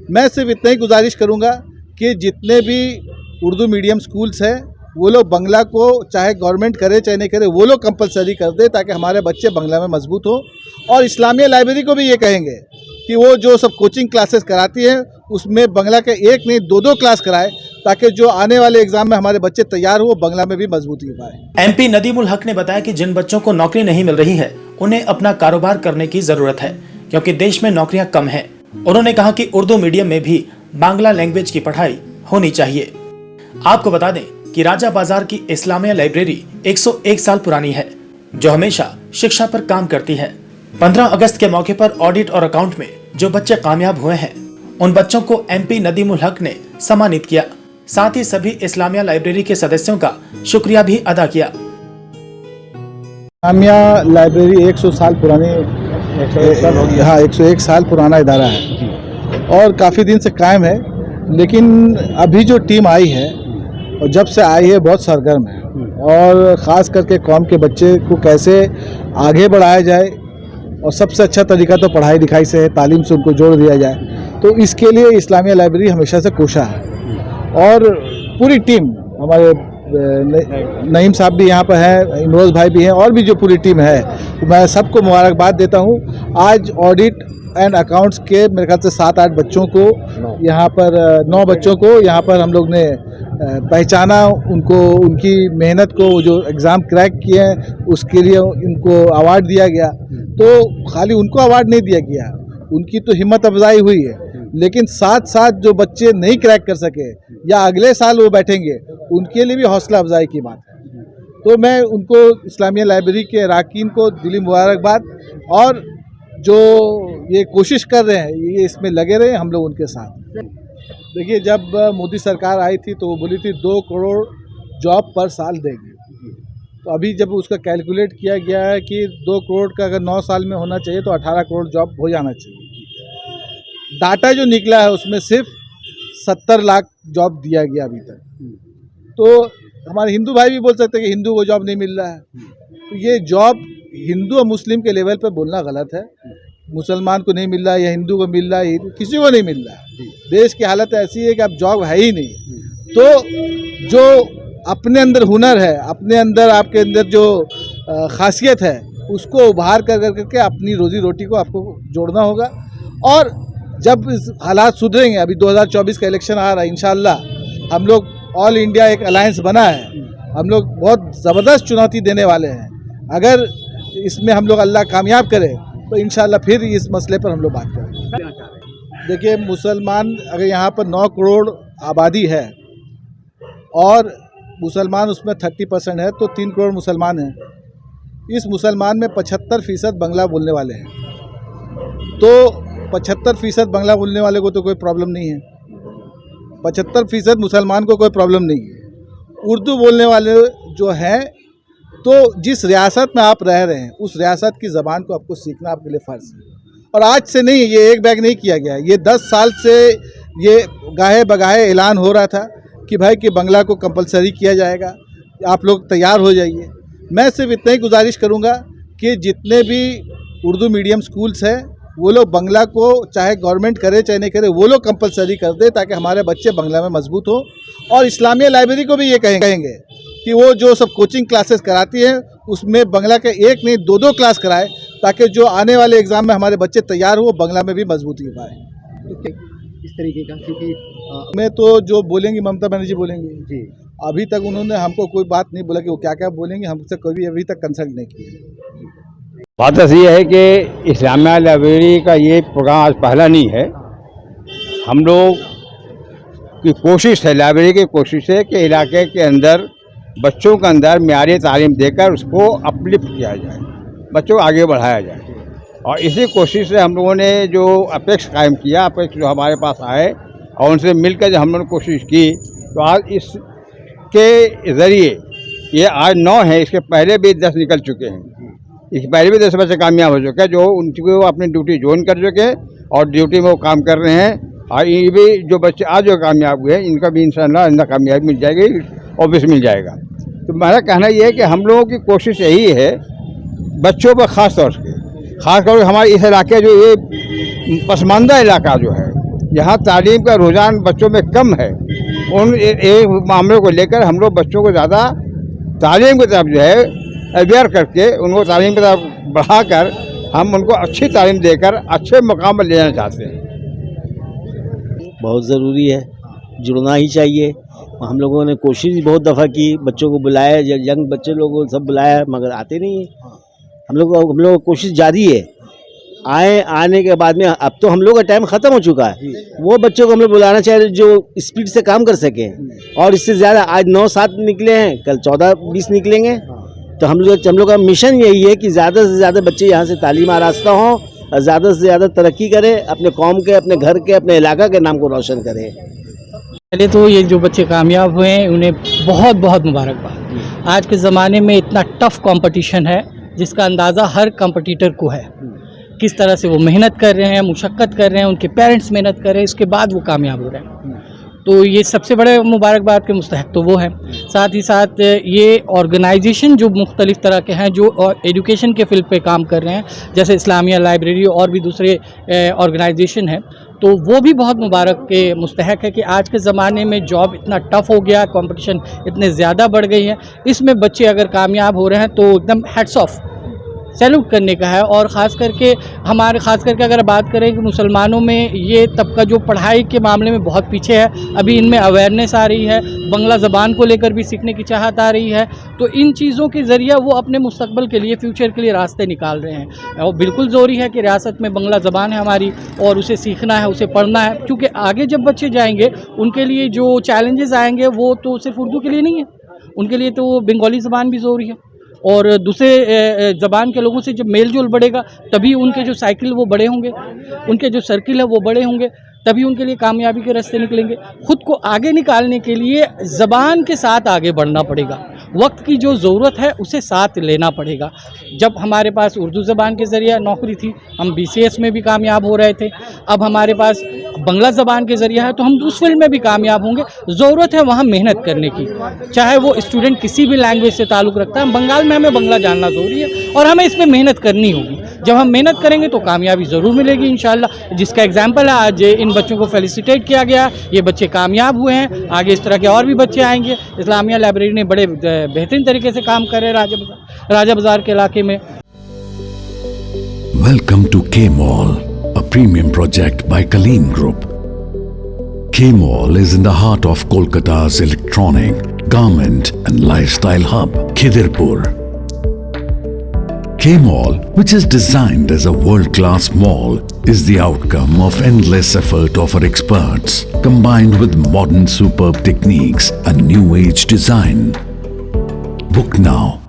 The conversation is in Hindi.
मैं सिर्फ इतना ही गुजारिश करूंगा कि जितने भी उर्दू मीडियम स्कूल्स हैं वो लोग बंगला को चाहे गवर्नमेंट करे चाहे नहीं करे वो लोग कंपलसरी कर दे ताकि हमारे बच्चे बंगला में मजबूत हो। और इस्लामिया लाइब्रेरी को भी ये कहेंगे कि वो जो सब कोचिंग क्लासेस कराती है उसमें बंगला के एक नहीं दो क्लास कराए ताकि जो आने वाले एग्जाम में हमारे बच्चे तैयार हो बंगला में भी मजबूती पाए। MP नदीमुल हक ने बताया कि जिन बच्चों को नौकरी नहीं मिल रही है उन्हें अपना कारोबार करने की जरूरत है क्योंकि देश में नौकरियां कम हैं। उन्होंने कहा कि उर्दू मीडियम में भी बांग्ला लैंग्वेज की पढ़ाई होनी चाहिए। आपको बता दें कि राजा बाजार की इस्लामिया लाइब्रेरी 101 साल पुरानी है जो हमेशा शिक्षा पर काम करती है। 15 अगस्त के मौके पर ऑडिट और अकाउंट में जो बच्चे कामयाब हुए हैं उन बच्चों को MP नदीमुल हक ने सम्मानित किया। साथ ही सभी इस्लामिया लाइब्रेरी के सदस्यों का शुक्रिया भी अदा किया। इस्लामिया लाइब्रेरी 100 साल पुरानी 101 साल पुराना इदारा है और काफ़ी दिन से कायम है, लेकिन अभी जो टीम आई है और जब से आई है बहुत सरगर्म है और ख़ास करके कौम के बच्चे को कैसे आगे बढ़ाया जाए और सबसे अच्छा तरीका तो पढ़ाई लिखाई से है, तालीम से उनको जोड़ दिया जाए। तो इसके लिए इस्लामिया लाइब्रेरी हमेशा से कोशा है और पूरी टीम हमारे नईम साहब भी यहाँ पर है, इमरोज़ भाई भी हैं और भी जो पूरी टीम है मैं सबको मुबारकबाद देता हूँ। आज ऑडिट एंड अकाउंट्स के मेरे ख्याल से 7-8 बच्चों को यहाँ पर 9 बच्चों को यहाँ पर हम लोग ने पहचाना, उनको उनकी मेहनत को जो एग्ज़ाम क्रैक किए हैं उसके लिए उनको अवार्ड दिया गया। तो खाली उनको अवार्ड नहीं दिया गया, उनकी तो हिम्मत अफजाई हुई है, लेकिन साथ साथ जो बच्चे नहीं क्रैक कर सके या अगले साल वो बैठेंगे उनके लिए भी हौसला अफजाई की बात है। तो मैं उनको इस्लामिया लाइब्रेरी के अरकान को दिली मुबारकबाद और जो ये कोशिश कर रहे हैं ये इसमें लगे रहे, हम लोग उनके साथ। देखिए जब मोदी सरकार आई थी तो वो बोली थी 2 करोड़ जॉब पर साल देगी, तो अभी जब उसका कैलकुलेट किया गया है कि 2 करोड़ का अगर 9 साल में होना चाहिए तो 18 करोड़ जॉब हो जाना चाहिए। डाटा जो निकला है उसमें सिर्फ 70 लाख जॉब दिया गया अभी तक। तो हमारे हिंदू भाई भी बोल सकते हैं कि हिंदू को जॉब नहीं मिल रहा है, तो ये जॉब हिंदू और मुस्लिम के लेवल पर बोलना गलत है। मुसलमान को नहीं मिल रहा है या हिंदू को मिल रहा है, किसी को नहीं मिल रहा है। देश की हालत ऐसी है कि अब जॉब है ही नहीं। तो जो अपने अंदर हुनर है, अपने अंदर आपके अंदर जो खासियत है उसको उभार कर करके अपनी रोजी रोटी को आपको जोड़ना होगा। और जब इस हालात सुधरेंगे, अभी 2024 का इलेक्शन आ रहा है, इंशाल्लाह हम लोग ऑल इंडिया एक अलायंस बना है, हम लोग बहुत ज़बरदस्त चुनौती देने वाले हैं। अगर इसमें हम लोग अल्लाह कामयाब करे तो इंशाल्लाह फिर इस मसले पर हम लोग बात करेंगे। देखिए मुसलमान अगर यहाँ पर 9 करोड़ आबादी है और मुसलमान उसमें 30% है तो 3 करोड़ मुसलमान हैं। इस मुसलमान में 75% बांग्ला बोलने वाले हैं, तो 75% बांग्ला बोलने वाले को तो कोई प्रॉब्लम नहीं है, 75% मुसलमान को कोई प्रॉब्लम नहीं है। उर्दू बोलने वाले जो हैं, तो जिस रियासत में आप रह रहे हैं उस रियासत की ज़बान को आपको सीखना आपके लिए फ़र्ज़ है। और आज से नहीं, ये एक बैग नहीं किया गया, ये 10 साल से ये गाहे बगाहे ऐलान हो रहा था कि भाई कि बांग्ला को कंपलसरी किया जाएगा, आप लोग तैयार हो जाइए। मैं सिर्फ इतना ही गुजारिश करूँगा कि जितने भी उर्दू मीडियम स्कूल्स हैं वो लोग बंगला को चाहे गवर्नमेंट करे चाहे नहीं करे वो लोग कंपलसरी कर दे ताकि हमारे बच्चे बंगला में मजबूत हो। और इस्लामिया लाइब्रेरी को भी ये कहेंगे कि वो जो सब कोचिंग क्लासेस कराती है उसमें बंगला के एक नहीं दो क्लास कराए ताकि जो आने वाले एग्ज़ाम में हमारे बच्चे तैयार हो बंगला में भी मजबूती पाए। इस तरीके का, क्योंकि मैं तो जो बोलेंगी ममता बनर्जी बोलेंगी जी, अभी तक उन्होंने हमको कोई बात नहीं बोला कि वो क्या क्या बोलेंगे, हमसे कभी अभी तक कंसल्ट नहीं किया। बात ऐसी है कि इस्लामिया लाइब्रेरी का ये प्रोग्राम आज पहला नहीं है। हम लोग की कोशिश है, लाइब्रेरी की कोशिश है कि इलाके के अंदर बच्चों के अंदर मियारी तालीम देकर उसको अपलिफ्ट किया जाए, बच्चों को आगे बढ़ाया जाए। और इसी कोशिश से हम लोगों ने जो अपेक्स कायम किया, अपेक्स जो हमारे पास आए और उनसे मिलकर जब हम लोगों ने कोशिश की तो आज इसके ज़रिए ये आज 9 है, इसके पहले भी 10 निकल चुके हैं। इस पहले भी 10 बच्चे कामयाब हो चुके हैं जो उनको अपनी ड्यूटी ज्वाइन कर चुके हैं और ड्यूटी में वो काम कर रहे हैं। और ये भी जो बच्चे आज जो कामयाब हुए हैं इनका भी इंशाअल्लाह कामयाबी मिल जाएगी, ऑफिस मिल जाएगा। तो मेरा कहना ये है कि हम लोगों की कोशिश यही है बच्चों पर ख़ास तौर से हमारे इस इलाके जो ये पसमानदा इलाका जो है जहाँ तालीम का रुझान बच्चों में कम है, उन एक मामलों को लेकर हम लोग बच्चों को ज़्यादा तालीम की तरफ जो है अवेयर करके उनको तालीम की तरफ बढ़ाकर हम उनको अच्छी तालीम देकर अच्छे मुकाम पर ले जाना चाहते हैं। बहुत ज़रूरी है, जुड़ना ही चाहिए। हम लोगों ने कोशिश भी बहुत दफ़ा की, बच्चों को बुलाया, यंग बच्चे लोगों को सब बुलाया, मगर आते नहीं हैं। हम लोग कोशिश जारी है। आने के बाद में अब तो हम लोग का टाइम ख़त्म हो चुका है। वो बच्चों को हम लोग बुलाना चाहिए जो स्पीड से काम कर सकें, और इससे ज़्यादा आज 9-7 निकले हैं, कल 14-20 निकलेंगे। तो हम लोग का मिशन यही है कि ज़्यादा से ज़्यादा बच्चे यहाँ से तालीम आरास्ता हों और ज़्यादा से ज़्यादा तरक्की करें, अपने कौम के, अपने घर के, अपने इलाका के नाम को रोशन करें। पहले तो ये जो बच्चे कामयाब हुए हैं उन्हें बहुत बहुत मुबारकबाद। आज के ज़माने में इतना टफ़ कंपटीशन है जिसका अंदाज़ा हर कंपटीटर को है। किस तरह से वो मेहनत कर रहे हैं, मुशक्क़त कर रहे हैं, उनके पेरेंट्स मेहनत कर रहे हैं, उसके बाद वो कामयाब हो रहे हैं। तो ये सबसे बड़े मुबारकबाद के मुस्तहक तो वो है। साथ ही साथ ये ऑर्गेनाइजेशन जो मुख्तलिफ़ तरह के हैं, जो एजुकेशन के फील्ड पे काम कर रहे हैं, जैसे इस्लामिया लाइब्रेरी और भी दूसरे ऑर्गेनाइजेशन हैं, तो वो भी बहुत मुबारक के मुस्तहक है कि आज के ज़माने में जॉब इतना टफ़ हो गया, कंपटीशन इतने ज़्यादा बढ़ गई है, इसमें बच्चे अगर कामयाब हो रहे हैं तो एकदम हैट्स ऑफ, सैल्यूट करने का है। और ख़ास करके अगर बात करें कि मुसलमानों में ये तबका जो पढ़ाई के मामले में बहुत पीछे है, अभी इनमें अवेयरनेस आ रही है, बंगला ज़बान को लेकर भी सीखने की चाहत आ रही है। तो इन चीज़ों के ज़रिए वो अपने मुस्तकबिल के लिए, फ्यूचर के लिए रास्ते निकाल रहे हैं। और बिल्कुल ज़रूरी है कि रियासत में बंगला ज़बान है हमारी, और उसे सीखना है, उसे पढ़ना है, क्योंकि आगे जब बच्चे जाएंगे उनके लिए जो चैलेंजेस आएंगे वो तो सिर्फ उर्दू के लिए नहीं है, उनके लिए तो बंगाली ज़बान भी ज़रूरी है। और दूसरे ज़बान के लोगों से जब मेल जोल बढ़ेगा तभी उनके जो साइकिल वो बड़े होंगे, उनके जो सर्किल है वो बड़े होंगे, तभी उनके लिए कामयाबी के रास्ते निकलेंगे। ख़ुद को आगे निकालने के लिए ज़बान के साथ आगे बढ़ना पड़ेगा, वक्त की जो ज़रूरत है उसे साथ लेना पड़ेगा। जब हमारे पास उर्दू ज़बान के ज़रिए नौकरी थी, हम BCS में भी कामयाब हो रहे थे, अब हमारे पास बंगला ज़बान के ज़रिए है तो हम उस फील्ड में भी कामयाब होंगे। ज़रूरत है वहाँ मेहनत करने की, चाहे वो स्टूडेंट किसी भी लैंग्वेज से ताल्लुक़ रखता है। बंगाल में हमें बंगला जानना ज़रूरी है और हमें इसमें मेहनत करनी होगी। जब हम मेहनत करेंगे तो कामयाबी ज़रूर मिलेगी इंशाअल्लाह, जिसका एग्जाम्पल है आज इन बच्चों को फेलिसिटेट किया गया। ये बच्चे कामयाब हुए हैं, आगे इस तरह के और भी बच्चे आएंगे। इस्लामिया लाइब्रेरी ने बड़े बेहतरीन तरीके से काम कर रहे हैं राजा बाज़ार के इलाके में। Welcome to K-Mall, a premium project by Kaleen Group. K-Mall is in the heart of Kolkata's electronic, garment and lifestyle hub, Khidirpur. K-Mall, which is designed as a world-class mall, is the outcome of endless effort of our experts, combined with modern superb techniques and new age design. Book now